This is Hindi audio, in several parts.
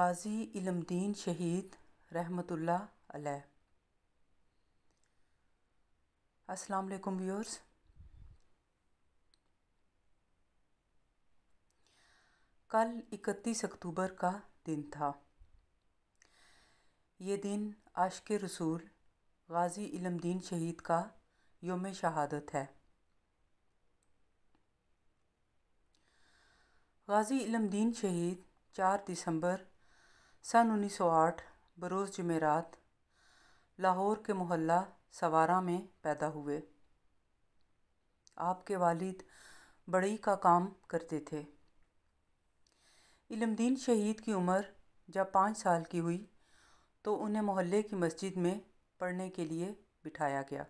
गाज़ी इल्मदीन शहीद रहमतुल्लाह अलैह। अस्सलाम वालेकुम व्यूअर्स। कल 31 अक्टूबर का दिन था। ये दिन आशिक़ रसूल गाज़ी इल्मदीन शहीद का यौम शहादत है। गाज़ी इल्मदीन शहीद 4 दिसंबर सन 1908 बरोज़ जुमेरात लाहौर के मोहल्ला सवारा में पैदा हुए। आपके वालिद बढ़ई का काम करते थे। इल्मदीन शहीद की उम्र जब 5 साल की हुई तो उन्हें मोहल्ले की मस्जिद में पढ़ने के लिए बिठाया गया,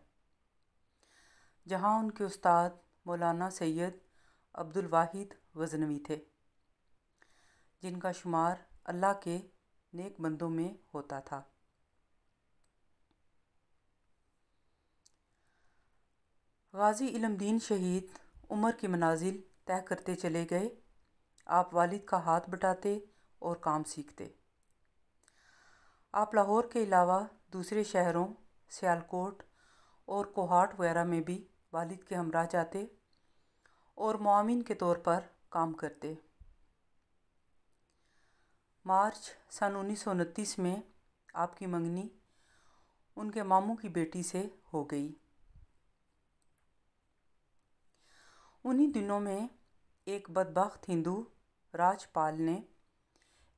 जहाँ उनके उस्ताद मौलाना सैयद अब्दुल वाहिद गज़नवी थे, जिनका शुमार अल्लाह के नेक बंदों में होता था। गाज़ी इल्मदीन शहीद उम्र की मनाजिल तय करते चले गए। आप वालिद का हाथ बटाते और काम सीखते। आप लाहौर के अलावा दूसरे शहरों सियालकोट और कोहाट वगैरह में भी वालिद के हमरा जाते और मुआविन के तौर पर काम करते। मार्च सन 1929 में आपकी मंगनी उनके मामू की बेटी से हो गई। उन्हीं दिनों में एक बदबख्त हिंदू राजपाल ने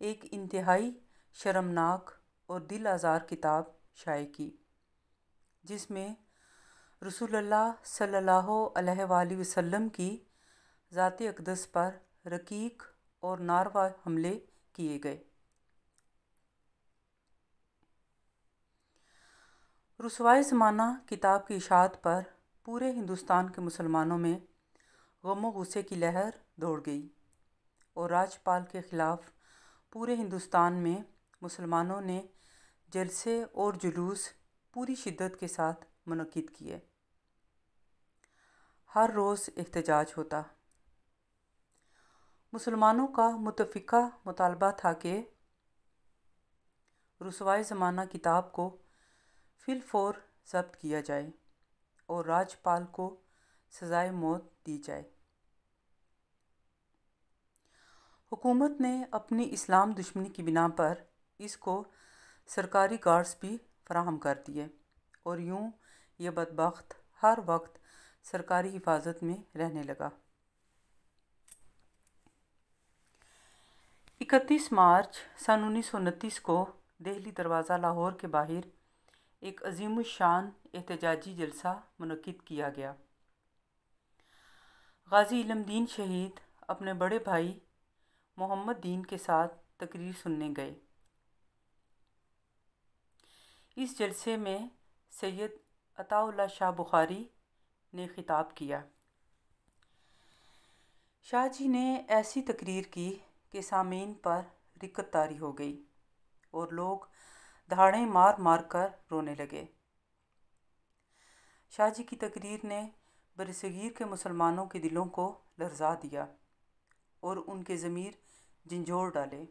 एक इंतहाई शर्मनाक और दिल आज़ार किताब शाये की, जिसमें रसूलुल्लाह सल्लल्लाहु अलैहि वसल्लम की ज़ात अक़दस पर रकीक और नारवा हमले किए गए। रुसवाए ज़माना किताब की इशाअत पर पूरे हिंदुस्तान के मुसलमानों में गम व गुस्से की लहर दौड़ गई और राजपाल के ख़िलाफ़ पूरे हिंदुस्तान में मुसलमानों ने जलसे और जुलूस पूरी शिद्दत के साथ मुनक़्क़िद किए। हर रोज़ एहतजाज होता। मुसलमानों का मुतफ़िक़ा मुतालबा था कि रुसवाए ज़माना किताब को फ़िलफ़ौर ज़ब्त किया जाए और राजपाल को सज़ाए मौत दी जाए। हुकूमत ने अपनी इस्लाम दुश्मनी की बिना पर इसको सरकारी गार्ड्स भी फराहम कर दिए और यूं ये बदबख्त हर वक्त सरकारी हिफाजत में रहने लगा। 31 मार्च सन 1929 को दिल्ली दरवाज़ा लाहौर के बाहर एक अज़ीमुश्शान एहतजाजी जलसा मुनक़्क़िद किया गया। गाज़ी इल्मदीन शहीद अपने बड़े भाई मोहम्मद दीन के साथ तकरीर सुनने गए। इस जलसे में सैयद अताउल्लाह शाह बुखारी ने ख़िताब किया। शाह जी ने ऐसी तकरीर की कि सामीन पर रिक्कत तारी हो गई और लोग दहाड़े मार मार कर रोने लगे। शाह जी की तकरीर ने बरसगीर के मुसलमानों के दिलों को लरज़ा दिया और उनके ज़मीर झंझोर डाले।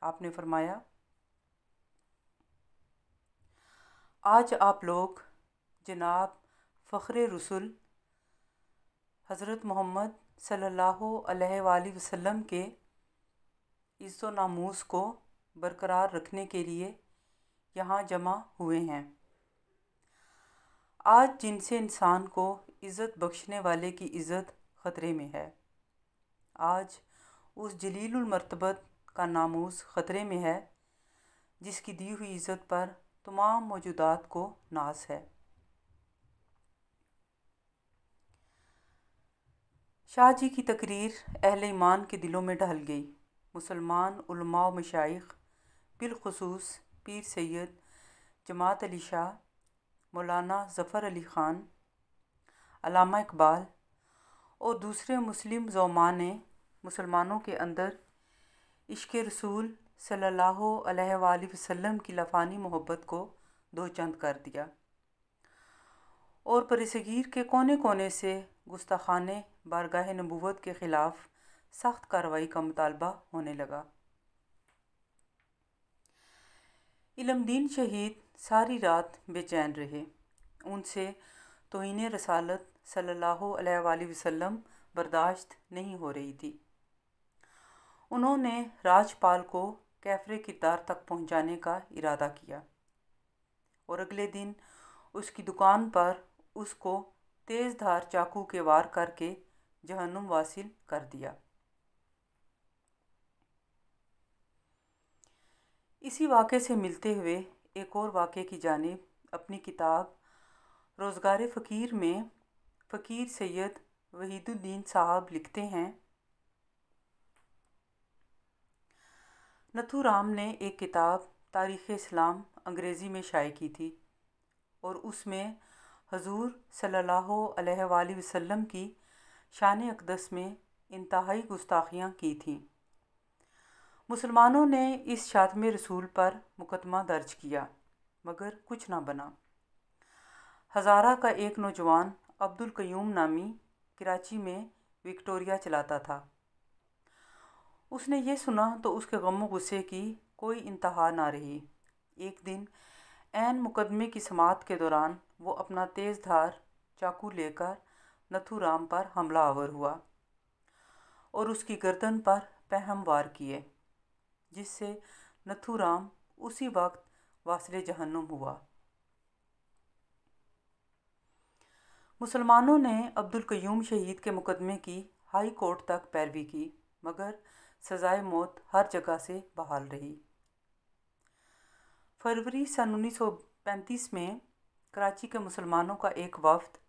आपने फरमाया, आज आप लोग जनाब फ़ख्रे रसूल हज़रत मोहम्मद सल्लल्लाहु अलैहि वसल्लम के इज़्ज़ो नामूस को बरकरार रखने के लिए यहाँ जमा हुए हैं। आज जिनसे इंसान को इज़्ज़त बख्शने वाले की इज़्ज़त ख़तरे में है, आज उस जलीलुल मर्तबत का नामूस ख़तरे में है जिसकी दी हुई इज़्ज़त पर तमाम मौजूदात को नाज है। शाह जी की तकरीर अहले ईमान के दिलों में ढल गई। मुसलमान उलमा व मशाइख बिलखुसूस पीर सैयद जमात अली शाह, मौलाना ज़फ़र अली ख़ान, अल्लामा इकबाल और दूसरे मुस्लिम ज़ौमा ने मुसलमानों के अंदर इश्क़ रसूल सल्लल्लाहु अलैहि वसल्लम की लफ़ानी मोहब्बत को दो चंद कर दिया और बरसगीर के कोने कोने से गुस्ताखाने बारगाह नबूवत के ख़िलाफ़ सख्त कार्रवाई का मुतालबा होने लगा। इल्मदीन शहीद सारी रात बेचैन रहे। उनसे तौहीन रसालत सल्लल्लाहु अलैहि वसल्लम बर्दाश्त नहीं हो रही थी। उन्होंने राजपाल को कैफरे किरदार तक पहुंचाने का इरादा किया और अगले दिन उसकी दुकान पर उसको तेज़ धार चाकू के वार करके जहन्नुम वासिल कर दिया। इसी वाक़े से मिलते हुए एक और वाक़े की जानिब अपनी किताब रोज़गार फ़कीर में फ़कीर सैयद वहीदुद्दीन साहब लिखते हैं, नथुराम ने एक किताब तारीख़ इस्लाम अंग्रेज़ी में शाये की थी और उसमें हजूर सल्लल्लाहु अलैहि वसल्लम की शान अक़दस में इंतहाई गुस्ताखियाँ की थीं। मुसलमानों ने इस शातम रसूल पर मुकदमा दर्ज किया मगर कुछ ना बना। हज़ारा का एक नौजवान अब्दुल क़य्यूम नामी कराची में विक्टोरिया चलाता था। उसने ये सुना तो उसके गम गुस्से की कोई इंतहा ना रही। एक दिन ऐन मुकदमे की समाअत के दौरान वो अपना तेज़ धार चाकू लेकर नथुराम पर हमला आवर हुआ और उसकी गर्दन पर पहम वार किए, जिससे नथुराम उसी वक्त वासिले जहन्नुम हुआ। मुसलमानों ने अब्दुल क़य्यूम शहीद के मुकदमे की हाई कोर्ट तक पैरवी की मगर सज़ाए मौत हर जगह से बहाल रही। फरवरी सन 1935 में कराची के मुसलमानों का एक वफ़द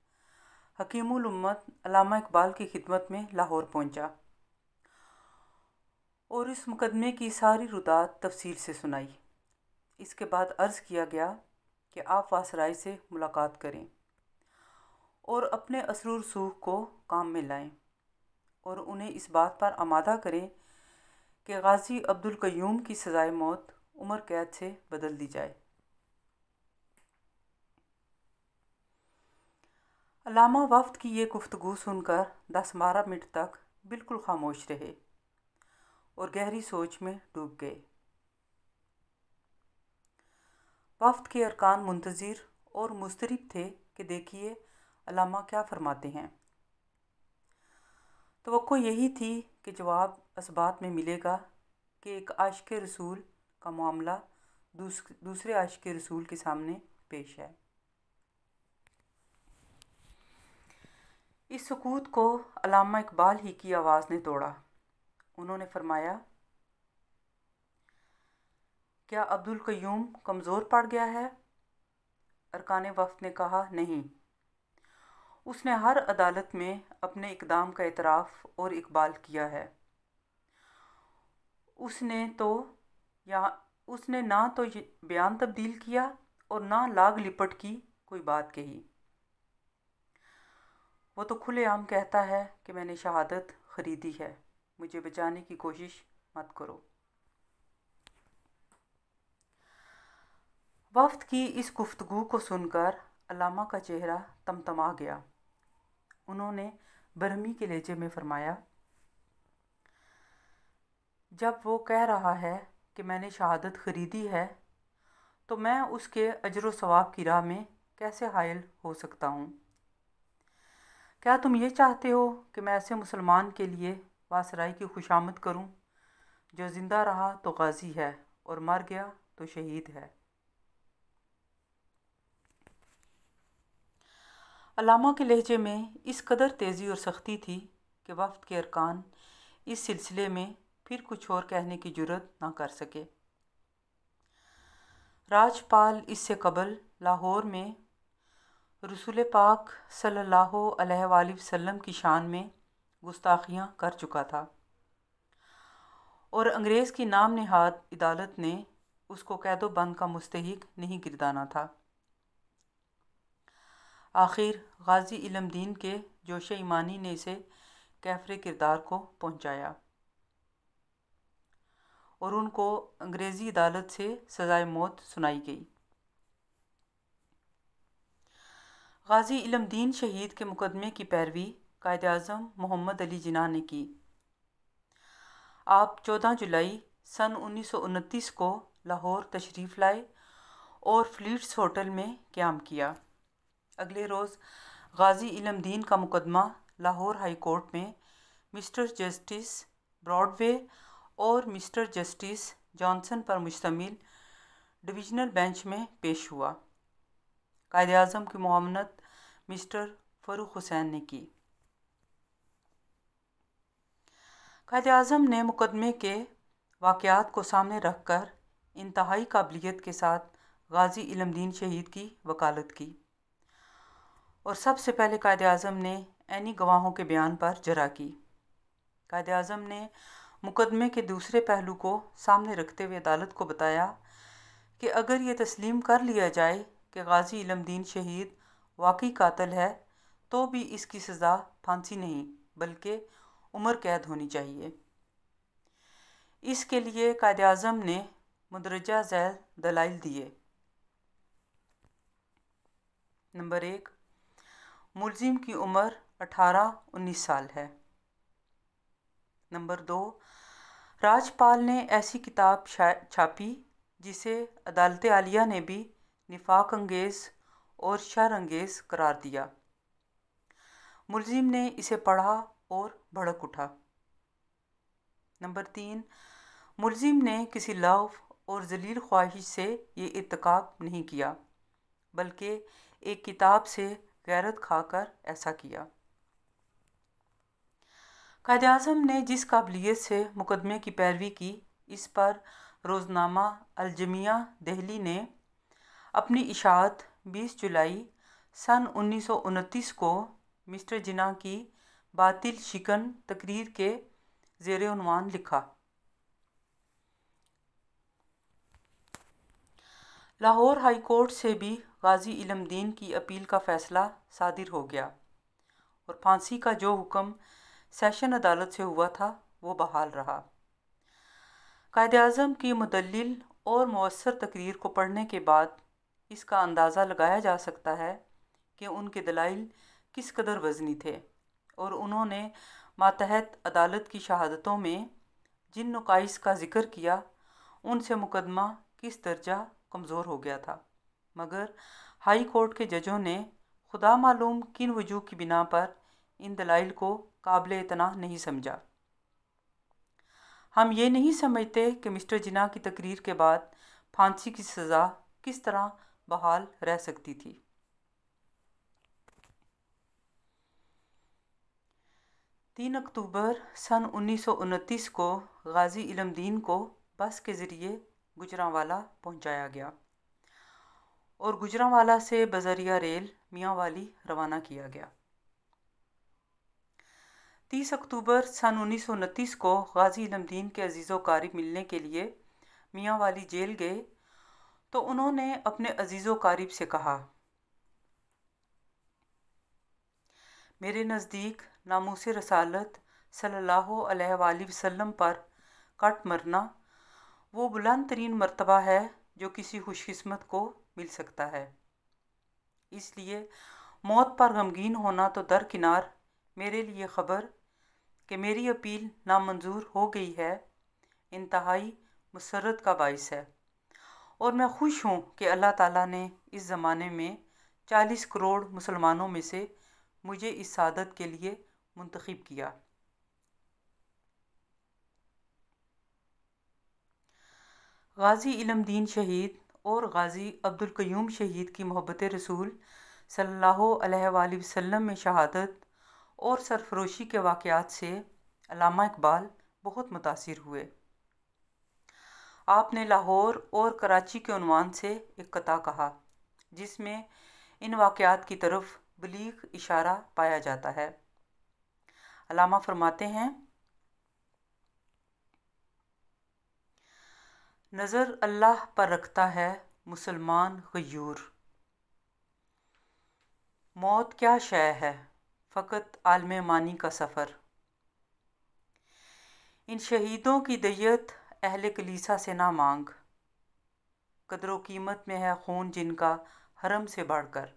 हकीमुल उम्मत अल्लामा इकबाल की खिदमत में लाहौर पहुंचा और इस मुकदमे की सारी रुदात तफसील से सुनाई। इसके बाद अर्ज़ किया गया कि आप वासराय से मुलाकात करें और अपने असरूर रसूख को काम में लाएं और उन्हें इस बात पर आमादा करें कि गाजी अब्दुल क़य्यूम की सज़ाए मौत उम्र कैद से बदल दी जाए। अल्लामा वफ़द की ये गुफ्तगू सुनकर 10-12 मिनट तक बिल्कुल खामोश रहे और गहरी सोच में डूब गए। वफ़द के अरकान मुंतज़िर और मुस्तरिब थे कि देखिए अल्लामा क्या फरमाते हैं। तवक्को यही थी कि जवाब असबात में मिलेगा कि एक आशिक़ रसूल का मामला दूसरे आशिक़ रसूल के सामने पेश है। इस सुकूत को अल्लामा इकबाल ही की आवाज़ ने तोड़ा। उन्होंने फरमाया, क्या अब्दुल क़य्यूम कमज़ोर पड़ गया है? अरकान वफ़द ने कहा, नहीं, उसने हर अदालत में अपने इक़दाम का एतराफ़ और इकबाल किया है। उसने ना तो बयान तब्दील किया और ना लाग लिपट की कोई बात कही। वो तो खुलेआम कहता है कि मैंने शहादत ख़रीदी है, मुझे बचाने की कोशिश मत करो। वफ़द की इस गुफ्तगू को सुनकर अल्लामा का चेहरा तमतमा गया। उन्होंने बरहमी के लहजे में फरमाया, जब वो कह रहा है कि मैंने शहादत ख़रीदी है तो मैं उसके अजर व सवाब की राह में कैसे हायल हो सकता हूँ? क्या तुम ये चाहते हो कि मैं ऐसे मुसलमान के लिए वासराई की खुशामद करूँ जो ज़िंदा रहा तो गाज़ी है और मर गया तो शहीद है? अल्लामा के लहजे में इस कदर तेज़ी और सख्ती थी कि वफ़द के अरकान इस सिलसिले में फिर कुछ और कहने की जुर्रत ना कर सके। राजपाल इससे कबल लाहौर में रसूल पाक सल्लल्लाहु अलैहि वसल्लम की शान में गुस्ताखियाँ कर चुका था और अंग्रेज़ की नाम नहाद अदालत ने उसको कैदो बंद का मुस्तहिक नहीं गिरदाना था। आखिर गाजी इल्मदीन के जोश ईमानी ने इसे कैफरे किरदार को पहुंचाया और उनको अंग्रेज़ी अदालत से सज़ाए मौत सुनाई गई। गाजी इल्मदीन शहीद के मुकदमे की पैरवी कायद आज़म मोहम्मद अली जिन्ना ने की। आप 14 जुलाई सन 1929 को लाहौर तशरीफ़ लाए और फ्लीट्स होटल में क़याम किया। अगले रोज़ गाज़ी इल्मदीन का मुकदमा लाहौर हाई कोर्ट में मिस्टर जस्टिस ब्रॉडवे और मिस्टर जस्टिस जॉनसन पर मुश्तमिल डिवीज़नल बेंच में पेश हुआ। कायद-ए-आज़म की मुआवनत मिस्टर फ़र्रुख हुसैन ने की। कायद-ए-आज़म ने मुकदमे के वाक़यात को सामने रख कर इंतहाई काबिलियत के साथ गाज़ी इल्मदीन शहीद की वकालत की और सबसे पहले कायद-ए-आज़म ने ऐनी गवाहों के बयान पर जरा की। कायद-ए-आज़म ने मुकदमे के दूसरे पहलू को सामने रखते हुए अदालत को बताया कि अगर ये तस्लीम कर लिया जाए कि गाज़ी इल्मदीन शहीद वाकई कातिल है तो भी इसकी सज़ा फांसी नहीं बल्कि उम्र कैद होनी चाहिए। इसके लिए कायद-ए-आज़म ने मुंदरजा झैल दलाइल दिए। नंबर 1, मुलजिम की उम्र 18-19 साल है। नंबर 2, राजपाल ने ऐसी किताब छापी जिसे अदालत आलिया ने भी निफाक अंगेज़ और शर अंगेज़ करार दिया। मुलजिम ने इसे पढ़ा और भड़क उठा। नंबर 3, मुलजिम ने किसी लव और जलील ख्वाहिश से ये इर्तिकाब नहीं किया बल्कि एक किताब से गैरत खाकर ऐसा किया। कायद-ए-आज़म ने जिस काबिलियत से मुकदमे की पैरवी की, इस पर रोज़नामा अल-जमिया दिल्ली ने अपनी इशाअत 20 जुलाई सन 1929 को मिस्टर जिन्ना की बातिल शिकन तकरीर के ज़ेरे उन्वान लिखा। लाहौर हाई कोर्ट से भी गाज़ी इल्मदीन की अपील का फ़ैसला सादिर हो गया और फांसी का जो हुक्म सेशन अदालत से हुआ था वो बहाल रहा। कायद-ए-आज़म की मुदल्लिल और मुअस्सर तकरीर को पढ़ने के बाद इसका अंदाज़ा लगाया जा सकता है कि उनके दलाइल किस कदर वज़नी थे और उन्होंने मातहत अदालत की शहादतों में जिन नुकाइस का ज़िक्र किया उनसे मुकदमा किस दर्जा कमज़ोर हो गया था। मगर हाई कोर्ट के जजों ने खुदा मालूम किन वजूह की बिना पर इन दलाइल को काबिल इतना नहीं समझा। हम ये नहीं समझते कि मिस्टर जिन्ना की तकरीर के बाद फांसी की सज़ा किस तरह बहाल रह सकती थी। 3 अक्टूबर सन 1929 को गाज़ी इल्मदीन को बस के ज़रिए गुजरांवाला पहुंचाया गया और गुजरांवाला से बज़रिया रेल मियांवाली रवाना किया गया। 30 अक्टूबर सन 1929 को गाज़ी इल्मदीन के अजीज़ो क़रीब मिलने के लिए मियांवाली जेल गए तो उन्होंने अपने अजीज़ो क़रीब से कहा, मेरे नज़दीक नामूसे रसालत सल्लल्लाहु अलैहि वसल्लम पर कट मरना वो बुलंद तरीन मर्तबा है जो किसी खुशकिस्मत को मिल सकता है। इसलिए मौत पर गमगीन होना तो दरकिनार, मेरे लिए ख़बर कि मेरी अपील नामंजूर हो गई है इंतहाई मुसर्रत का बाइस है और मैं खुश हूँ कि अल्लाह ताला ने इस ज़माने में 40 करोड़ मुसलमानों में से मुझे इस सादत के लिए मुंतखब किया। गाज़ी इल्मदीन शहीद और गाज़ी अब्दुल क़य्यूम शहीद की मोहब्बत रसूल सल्लल्लाहु अलैहि वसल्लम में शहादत और सरफरोशी के वाक़यात से अल्लामा इकबाल बहुत मुतासिर हुए। आपने लाहौर और कराची के उन्वान से एक कता कहा जिसमें इन वाक़यात की तरफ बलीग इशारा पाया जाता है। अल्लामा फरमाते हैं, नज़र अल्लाह पर रखता है मुसलमान गयूर, मौत क्या शय है फ़कत आलम मानी का सफ़र। इन शहीदों की दैयत अहले कलीसा से ना मांग, कदरो कीमत में है खून जिनका हरम से बढ़कर।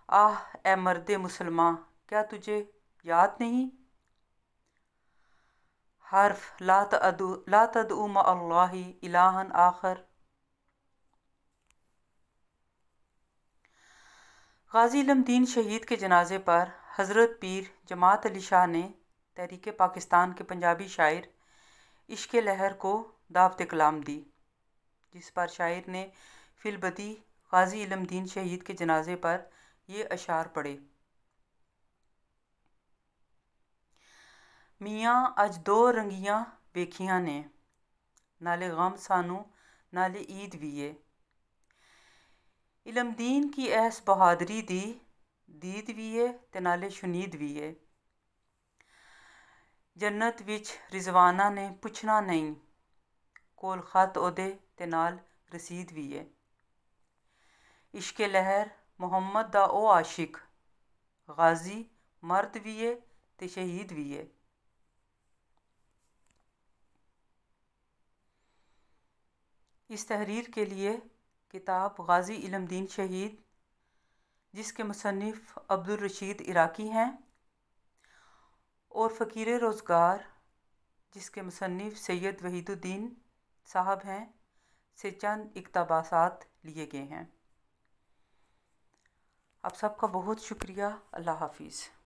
आह ए मर्दे मुसलमान, क्या तुझे याद नहीं, हर्फ ला तदउ मअल्लाहि इलाहन आखर। गाज़ी इल्म-दीन शहीद के जनाजे पर हज़रत पीर जमात अली शाह ने तहरीक पाकिस्तान के पंजाबी शायर इश्क़ लहर को दावत कलाम दी, जिस पर शायर ने फिलबदी गाज़ी इल्म-दीन शहीद के जनाजे पर ये अशार पढ़े। मियाँ अज दो रंगियां वेखियां ने, नाले गम सानू नाले ईद भी है। इल्म-दीन की ऐस बहादरी दी दीद भी है ते नाले शुनीद भी है। जन्नत विच रिजवाना ने पुछना नहीं, कोल खत ओदे ते नाल रसीद भी है। इश्क़ लहर मुहम्मद दा ओ आशिक, गाज़ी मर्द भी है ते शहीद भी है। इस तहरीर के लिए किताब गाज़ी इल्म-दीन शहीद, जिसके मुसन्निफ़ अब्दुल रशीद इराकी हैं, और फ़कीर रोज़गार, जिसके मुसन्निफ़ सैयद वहीदुद्दीन साहब हैं, से चंद इक़्तिबासात लिए गए हैं। आप सबका बहुत शुक्रिया। अल्लाह हाफ़िज़।